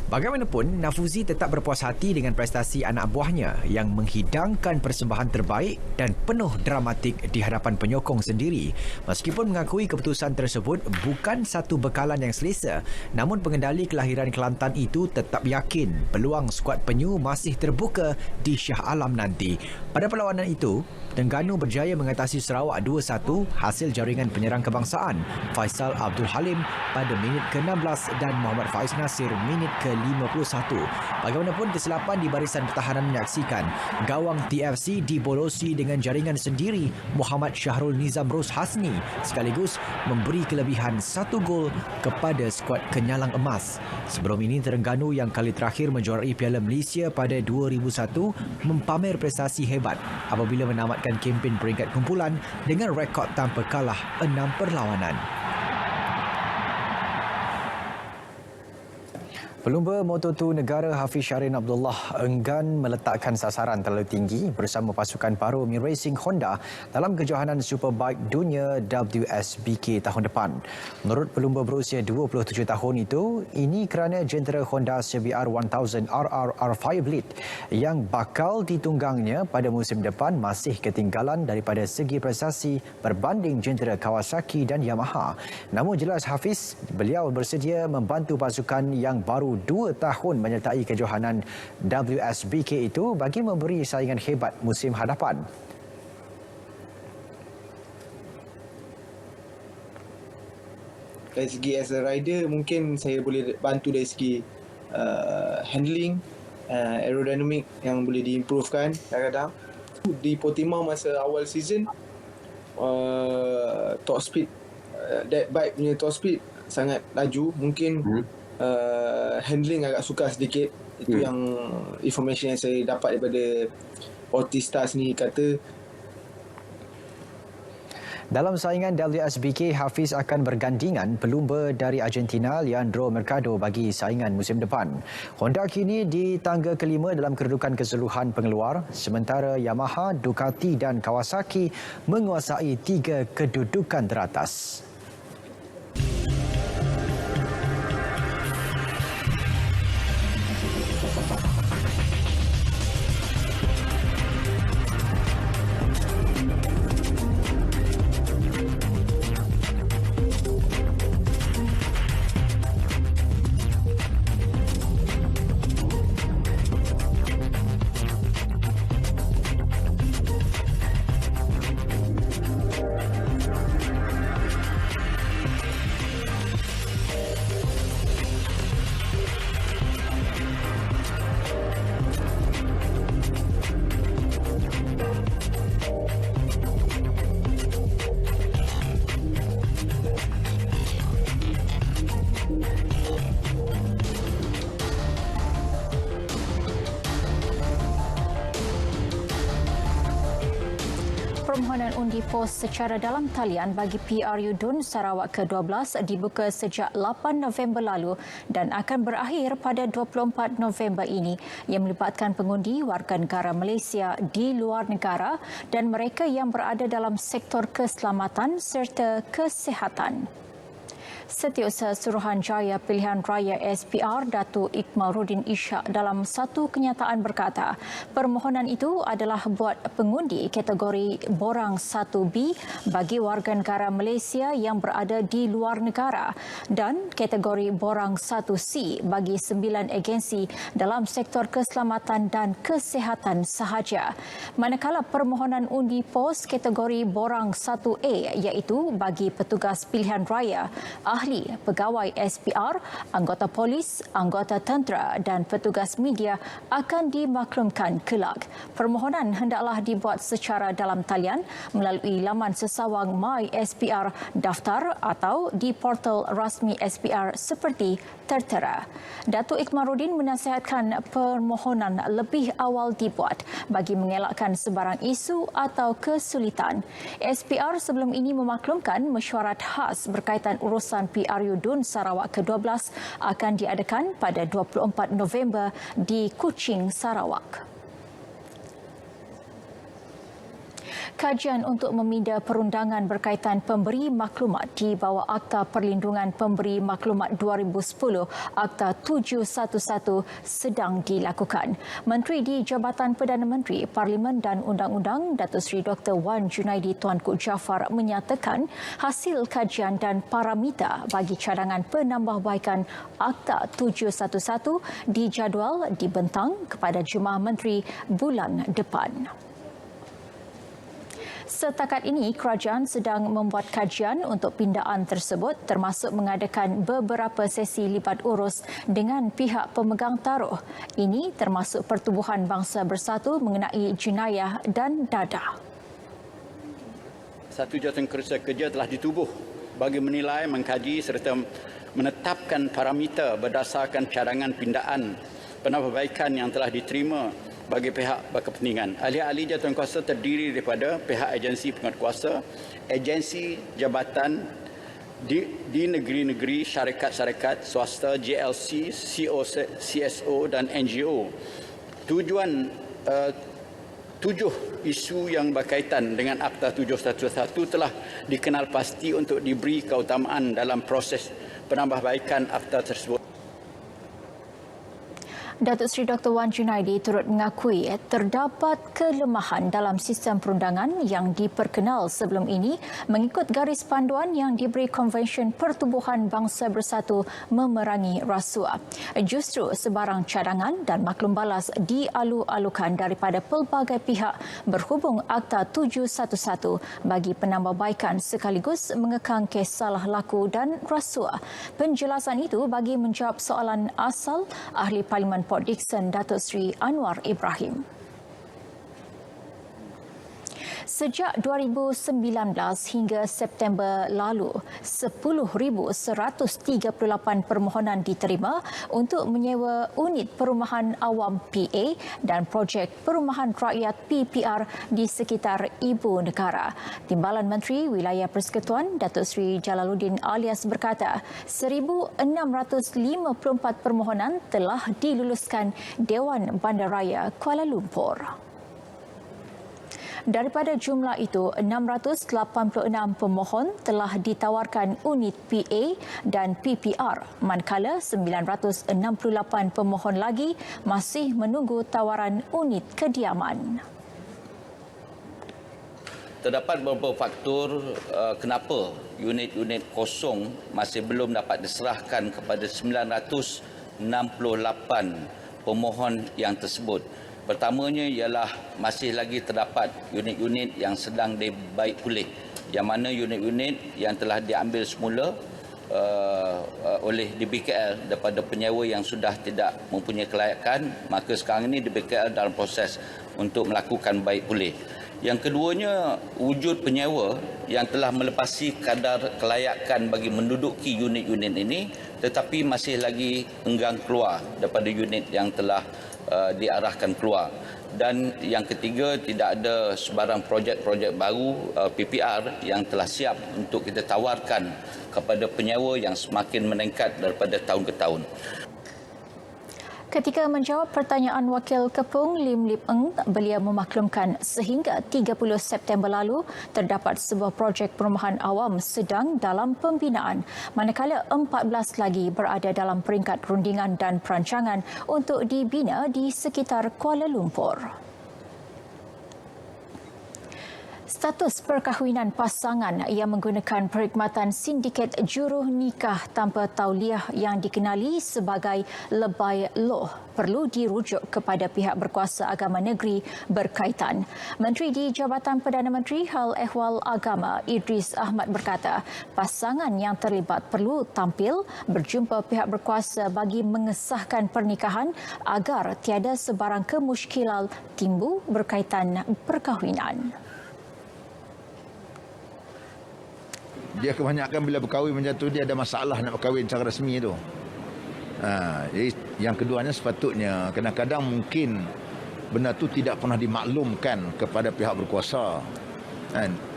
Bagaimanapun, Nafuzi tetap berpuas hati dengan prestasi anak buahnya yang menghidangkan persembahan terbaik dan penuh dramatik di hadapan penyokong sendiri. Meskipun mengakui keputusan tersebut bukan satu bekalan yang selesa, namun pengendali kelahiran Kelantan itu tetap yakin peluang skuad penyu masih terbuka di Shah Alam nanti. Pada perlawanan itu, Terengganu berjaya mengatasi Sarawak 2-1 hasil jaringan penyerang kebangsaan Faisal Abdul Halim pada minit ke-16 dan Muhammad Faiz Nasir minit ke-51. Bagaimanapun, kesilapan di barisan pertahanan menyaksikan gawang TFC dibolosi dengan jaringan sendiri Muhammad Syahrul Nizam Ros Hasni sekaligus memberi kelebihan 1 gol kepada skuad Kenyalang Emas. Sebelum ini, Terengganu yang kali terakhir menjuarai Piala Malaysia pada 2001 mempamer prestasi hebat apabila menamatkan kempen peringkat kumpulan dengan rekod tanpa kalah 6 perlawanan. Pelumba Moto2 negara Hafiz Shahrin Abdullah enggan meletakkan sasaran terlalu tinggi bersama pasukan Parumi Racing Honda dalam kejohanan Superbike Dunia WSBK tahun depan. Menurut pelumba berusia 27 tahun itu, ini kerana jentera Honda CBR 1000 RR Fireblade yang bakal ditunggangnya pada musim depan masih ketinggalan daripada segi prestasi berbanding jentera Kawasaki dan Yamaha. Namun jelas Hafiz, beliau bersedia membantu pasukan yang baru 2 tahun menyertai kejohanan WSBK itu bagi memberi saingan hebat musim hadapan. Dari segi as a rider, mungkin saya boleh bantu dari segi handling, aerodynamic yang boleh diimprovekan kadang-kadang. Di Portimao masa awal season, top speed, that bike punya top speed sangat laju. Mungkin handling agak sukar sedikit. Itu yang information yang saya dapat daripada Autistas ni kata. Dalam saingan WSBK, Hafiz akan bergandingan pelumba dari Argentina Leandro Mercado bagi saingan musim depan. Honda kini di tangga kelima dalam kedudukan keseluruhan pengeluar, sementara Yamaha, Ducati dan Kawasaki menguasai 3 kedudukan teratas. Permohonan undi pos secara dalam talian bagi PRU DUN Sarawak ke-12 dibuka sejak 8 November lalu dan akan berakhir pada 24 November ini yang melibatkan pengundi warga negara Malaysia di luar negara dan mereka yang berada dalam sektor keselamatan serta kesihatan. Setiausaha Suruhanjaya Pilihan Raya SPR Datuk Ikmaluddin Ishak dalam satu kenyataan berkata, permohonan itu adalah buat pengundi kategori borang 1B bagi warga negara Malaysia yang berada di luar negara dan kategori borang 1C bagi 9 agensi dalam sektor keselamatan dan kesihatan sahaja. Manakala permohonan undi pos kategori borang 1A iaitu bagi petugas pilihan raya, ahli, pegawai SPR, anggota polis, anggota tentera dan petugas media akan dimaklumkan kelak. Permohonan hendaklah dibuat secara dalam talian melalui laman sesawang My SPR daftar atau di portal rasmi SPR seperti tertera. Datuk Ikmaluddin menasihatkan permohonan lebih awal dibuat bagi mengelakkan sebarang isu atau kesulitan. SPR sebelum ini memaklumkan mesyuarat khas berkaitan urusan PRU DUN Sarawak ke-12 akan diadakan pada 24 November di Kuching, Sarawak. Kajian untuk meminda perundangan berkaitan pemberi maklumat di bawah Akta Perlindungan Pemberi Maklumat 2010 Akta 711 sedang dilakukan. Menteri di Jabatan Perdana Menteri, Parlimen dan Undang-Undang Datuk Seri Dr. Wan Junaidi Tuanku Jaafar menyatakan hasil kajian dan paramita bagi cadangan penambahbaikan Akta 711 dijadual dibentang kepada Jemaah Menteri bulan depan. Setakat ini, kerajaan sedang membuat kajian untuk pindaan tersebut termasuk mengadakan beberapa sesi libat urus dengan pihak pemegang taruh. Ini termasuk Pertubuhan Bangsa Bersatu mengenai jenayah dan dadah. Satu jawatankuasa kerja telah ditubuh bagi menilai, mengkaji serta menetapkan parameter berdasarkan cadangan pindaan penambahbaikan yang telah diterima bagi pihak berkepentingan. Ahli-ahli jawatankuasa terdiri daripada pihak agensi penguatkuasa, agensi jabatan di negeri-negeri syarikat-syarikat swasta, JLC, CSO dan NGO. Tujuan 7 isu yang berkaitan dengan Akta 711 telah dikenal pasti untuk diberi keutamaan dalam proses penambahbaikan Akta tersebut. Datuk Seri Dr. Wan Junaidi turut mengakui terdapat kelemahan dalam sistem perundangan yang diperkenal sebelum ini mengikut garis panduan yang diberi Konvensyen Pertubuhan Bangsa Bersatu memerangi rasuah. Justru sebarang cadangan dan maklum balas dialu-alukan daripada pelbagai pihak berhubung Akta 711 bagi penambahbaikan sekaligus mengekang kes salah laku dan rasuah. Penjelasan itu bagi menjawab soalan asal Ahli Parlimen Port Dickson Datuk Seri Anwar Ibrahim. Sejak 2019 hingga September lalu, 10,138 permohonan diterima untuk menyewa unit perumahan awam PA dan projek perumahan rakyat PPR di sekitar ibu negara. Timbalan Menteri Wilayah Persekutuan Datuk Seri Jalaluddin Alias berkata, 1,654 permohonan telah diluluskan Dewan Bandaraya Kuala Lumpur. Daripada jumlah itu, 686 pemohon telah ditawarkan unit PA dan PPR, manakala 968 pemohon lagi masih menunggu tawaran unit kediaman. Terdapat beberapa faktor kenapa unit-unit kosong masih belum dapat diserahkan kepada 968 pemohon yang tersebut. Pertamanya ialah masih lagi terdapat unit-unit yang sedang dibaik pulih, yang mana unit-unit yang telah diambil semula oleh DBKL daripada penyewa yang sudah tidak mempunyai kelayakan, maka sekarang ini DBKL dalam proses untuk melakukan baik pulih. Yang keduanya, wujud penyewa yang telah melepasi kadar kelayakan bagi menduduki unit-unit ini tetapi masih lagi enggan keluar daripada unit yang telah diarahkan keluar. Dan yang ketiga, tidak ada sebarang projek-projek baru PPR yang telah siap untuk kita tawarkan kepada penyewa yang semakin meningkat daripada tahun ke tahun. Ketika menjawab pertanyaan Wakil Kepung Lim Lip Eng, beliau memaklumkan sehingga 30 September lalu terdapat sebuah projek perumahan awam sedang dalam pembinaan, manakala 14 lagi berada dalam peringkat rundingan dan perancangan untuk dibina di sekitar Kuala Lumpur. Status perkahwinan pasangan yang menggunakan perkhidmatan sindiket juruh nikah tanpa tauliah yang dikenali sebagai Lebay Law perlu dirujuk kepada pihak berkuasa agama negeri berkaitan. Menteri di Jabatan Perdana Menteri Hal Ehwal Agama Idris Ahmad berkata, pasangan yang terlibat perlu tampil berjumpa pihak berkuasa bagi mengesahkan pernikahan agar tiada sebarang kemusykilan timbul berkaitan perkahwinan. Dia kebanyakan bila berkahwin macam tu, dia ada masalah nak berkahwin secara rasmi tu. Jadi yang keduanya sepatutnya kadang-kadang mungkin benda tu tidak pernah dimaklumkan kepada pihak berkuasa.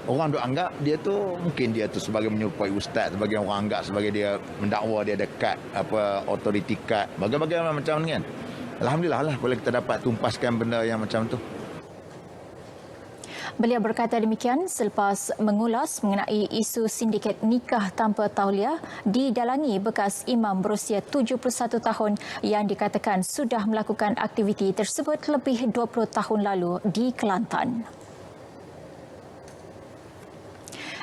Orang duk anggap dia tu mungkin dia tu sebagai menyerupai ustaz, sebagai orang anggap sebagai dia mendakwa dia dekat apa authority card, bagai-bagai macam ni kan. Alhamdulillah lah boleh kita dapat tumpaskan benda yang macam tu. Beliau berkata demikian selepas mengulas mengenai isu sindiket nikah tanpa tauliah didalangi bekas imam berusia 71 tahun yang dikatakan sudah melakukan aktiviti tersebut lebih 20 tahun lalu di Kelantan.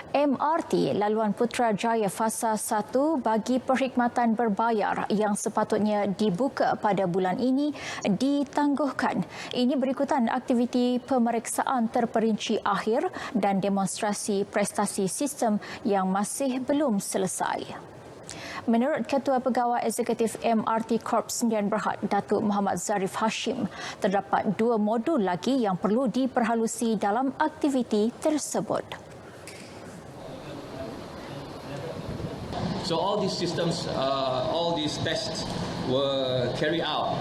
MRT Laluan Putrajaya Fasa 1 bagi perkhidmatan berbayar yang sepatutnya dibuka pada bulan ini ditangguhkan. Ini berikutan aktiviti pemeriksaan terperinci akhir dan demonstrasi prestasi sistem yang masih belum selesai. Menurut Ketua Pegawai Eksekutif MRT Korp Sdn Bhd Datuk Muhammad Zarif Hashim, terdapat 2 modul lagi yang perlu diperhalusi dalam aktiviti tersebut. So all these systems, all these tests were carried out.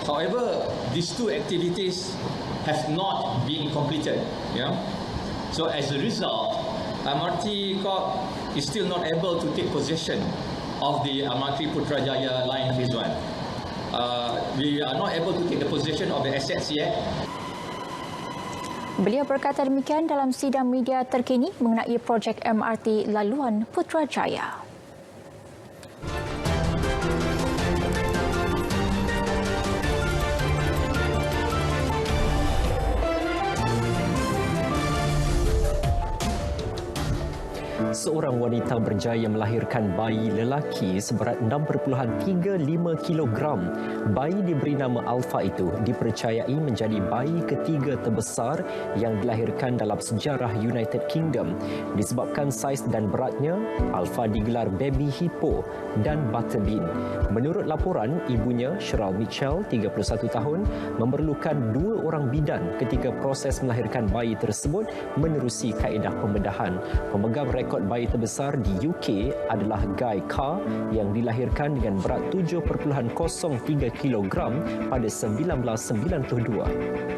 However, these 2 activities have not been completed. So as a result, MRT Corp is still not able to take possession of the MRT Putrajaya line phase 1. We are not able to take the possession of the assets yet. Beliau berkata demikian dalam sidang media terkini mengenai projek MRT laluan Putrajaya. Seorang wanita berjaya melahirkan bayi lelaki seberat 6.35 kilogram. Bayi diberi nama Alpha itu dipercayai menjadi bayi ketiga terbesar yang dilahirkan dalam sejarah United Kingdom. Disebabkan saiz dan beratnya, Alpha digelar Baby Hippo dan Butterbean. Menurut laporan, ibunya, Cheryl Mitchell, 31 tahun, memerlukan 2 orang bidan ketika proses melahirkan bayi tersebut menerusi kaedah pembedahan. Pemegang rekod bayi terbesar di UK adalah Guy Carr yang dilahirkan dengan berat 7.03 kilogram pada 1992.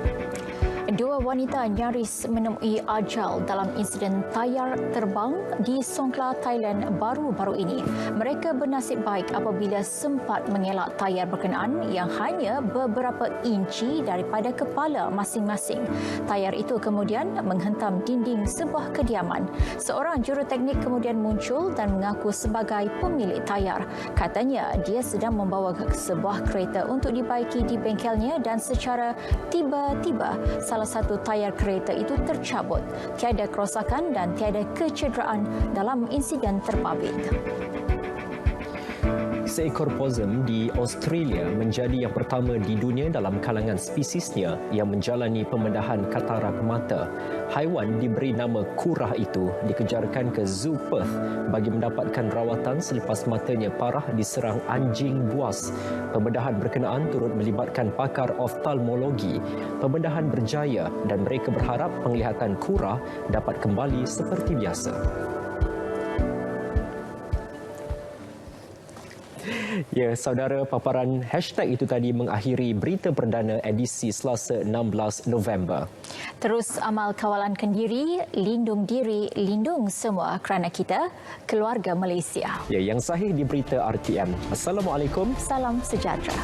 2 wanita nyaris menemui ajal dalam insiden tayar terbang di Songkhla, Thailand baru-baru ini. Mereka bernasib baik apabila sempat mengelak tayar berkenaan yang hanya beberapa inci daripada kepala masing-masing. Tayar itu kemudian menghentam dinding sebuah kediaman. Seorang juruteknik kemudian muncul dan mengaku sebagai pemilik tayar. Katanya dia sedang membawa sebuah kereta untuk dibaiki di bengkelnya dan secara tiba-tiba salah satu tayar kereta itu tercabut. Tiada kerosakan dan tiada kecederaan dalam insiden terbabit. Seekor possum di Australia menjadi yang pertama di dunia dalam kalangan spesiesnya yang menjalani pembedahan katarak mata. Haiwan diberi nama Kurah itu dikejarkan ke Zoo Perth bagi mendapatkan rawatan selepas matanya parah diserang anjing buas. Pembedahan berkenaan turut melibatkan pakar oftalmologi. Pembedahan berjaya dan mereka berharap penglihatan Kurah dapat kembali seperti biasa. Ya, saudara, paparan hashtag itu tadi mengakhiri berita perdana edisi Selasa 16 November. Terus amal kawalan diri, lindung semua kerana kita, keluarga Malaysia. Ya, yang sahih di berita RTM. Assalamualaikum. Salam sejahtera.